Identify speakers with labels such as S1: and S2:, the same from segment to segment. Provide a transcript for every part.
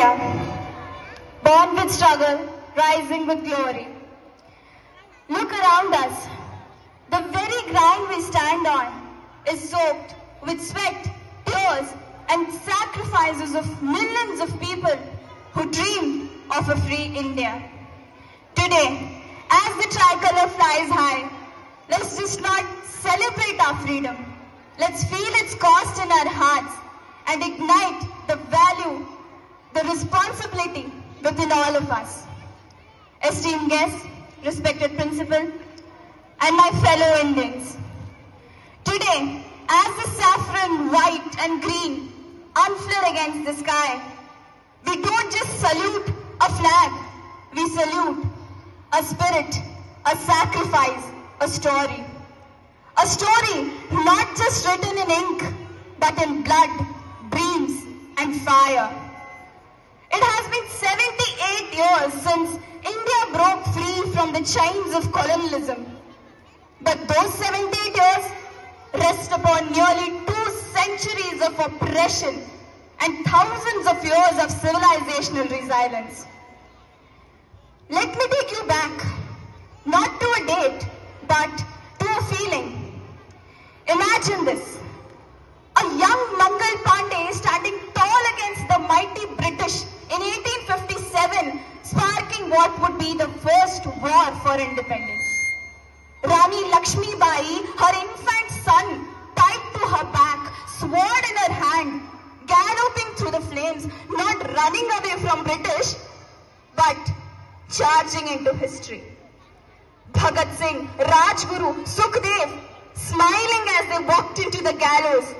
S1: India, born with struggle, rising with glory. Look around us. The very ground we stand on is soaked with sweat, tears, and sacrifices of millions of people who dream of a free India. Today, as the tricolor flies high, let's just not celebrate our freedom. Let's feel its cost in our hearts and ignite the value, the responsibility within all of us. Esteemed guests, respected principal, and my fellow Indians. Today, as the saffron, white and green unfurl against the sky, we don't just salute a flag, we salute a spirit, a sacrifice, a story. A story not just written in ink, but in blood, dreams and fire. It has been 78 years since India broke free from the chains of colonialism. But those 78 years rest upon nearly 2 centuries of oppression and thousands of years of civilizational resilience. Let me take you back, not to a date, but to a feeling. Imagine this. A young Mangal Pandey standing tall against the mighty British in 1857, sparking what would be the first war for independence. Rani Lakshmi Bai, her infant son, tied to her back, sword in her hand, galloping through the flames, not running away from British, but charging into history. Bhagat Singh, Rajguru, Sukhdev, smiling as they walked into the gallows.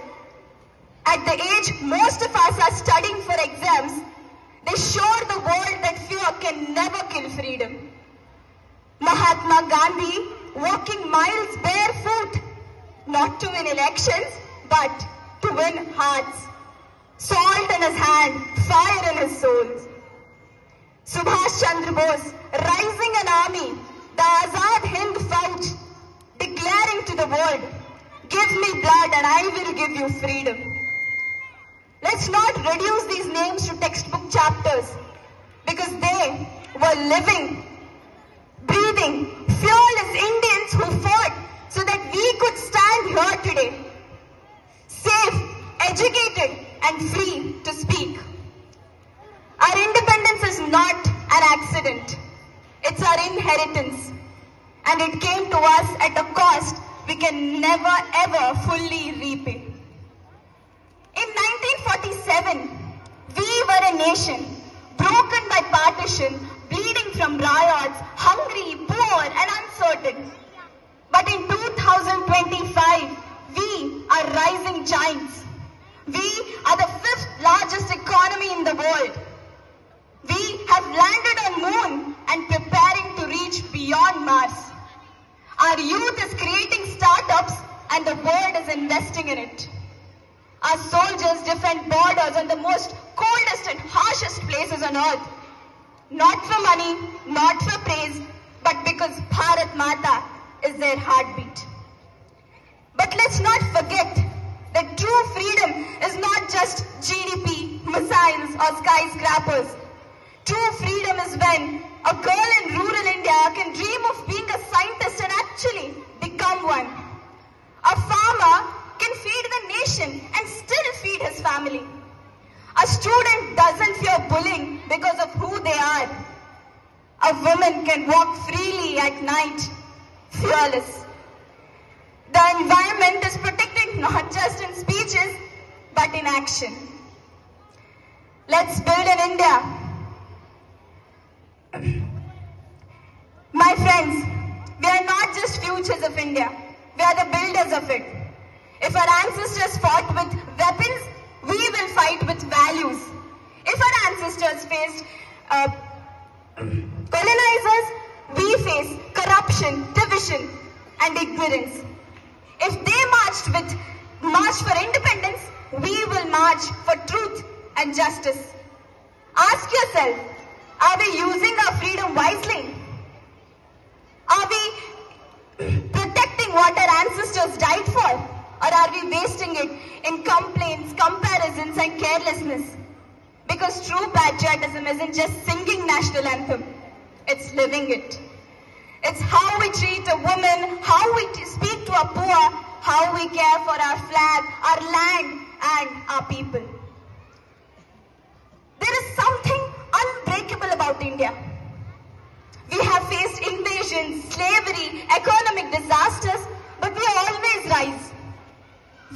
S1: At the age most of us are studying for exams, they showed the world that fear can never kill freedom. Mahatma Gandhi walking miles barefoot, not to win elections, but to win hearts. Salt in his hand, fire in his soul. Subhash Chandra Bose rising an army, the Azad Hind Fauj, declaring to the world, give me blood and I will give you freedom. Let's not reduce these names to textbook chapters, because they were living, breathing, fearless Indians who fought so that we could stand here today, safe, educated and free to speak. Our independence is not an accident. It's our inheritance. And it came to us at a cost we can never ever fully repay. In 1947, we were a nation broken by partition, bleeding from riots, hungry, poor and uncertain. But in 2025, we are rising giants. We are the 5th largest economy in the world. We have landed on moon and preparing to reach beyond Mars. Our youth is creating startups and the world is investing in it. Our soldiers defend borders on the most coldest and harshest places on earth. Not for money, not for praise, but because Bharat Mata is their heartbeat. But let's not forget that true freedom is not just GDP, missiles or skyscrapers. True freedom is when a girl in rural India can dream of being a scientist and actually become one. A farmer can feed the nation and still feed his family. A student doesn't fear bullying because of who they are. A woman can walk freely at night, fearless. The environment is protected not just in speeches, but in action. Let's build an India. My friends, we are not just futures of India, we are the builders of it. If our ancestors fought with weapons, we will fight with values. If our ancestors faced colonizers, we face corruption, division and ignorance. If they marched for independence, we will march for truth and justice. Ask yourself, are we using our freedom wisely? Are we protecting what our ancestors died for? Or are we wasting it in complaints, comparisons and carelessness? Because true patriotism isn't just singing national anthem, it's living it. It's how we treat a woman, how we speak to our poor, how we care for our flag, our land, and our people. There is something unbreakable about India. We have faced invasions, slavery, economic disasters, but we always rise.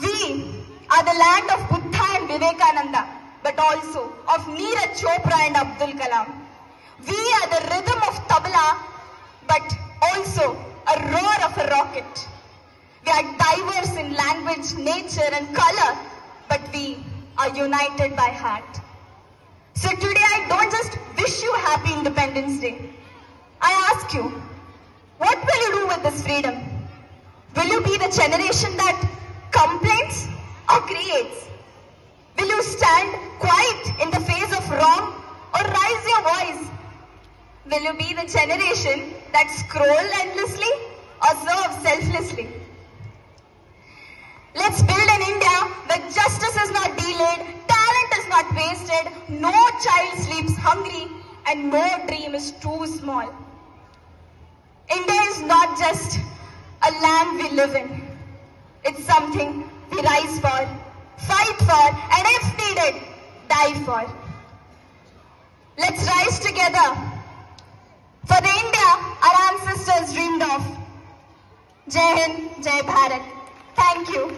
S1: We are the land of Buddha and Vivekananda, but also of Neeraj Chopra and Abdul Kalam. We are the rhythm of tabla, but also a roar of a rocket. We are diverse in language, nature and color, but we are united by heart. So today I don't just wish you happy Independence Day. I ask you, what will you do with this freedom? Will you be the generation that complains or creates? Will you stand quiet in the face of wrong or raise your voice? Will you be the generation that scrolls endlessly or serves selflessly? Let's build an India where justice is not delayed, talent is not wasted, no child sleeps hungry, and no dream is too small. India is not just a land we live in. It's something we rise for, fight for, and if needed, die for. Let's rise together for the India our ancestors dreamed of. Jai Hind, Jai Bharat. Thank you.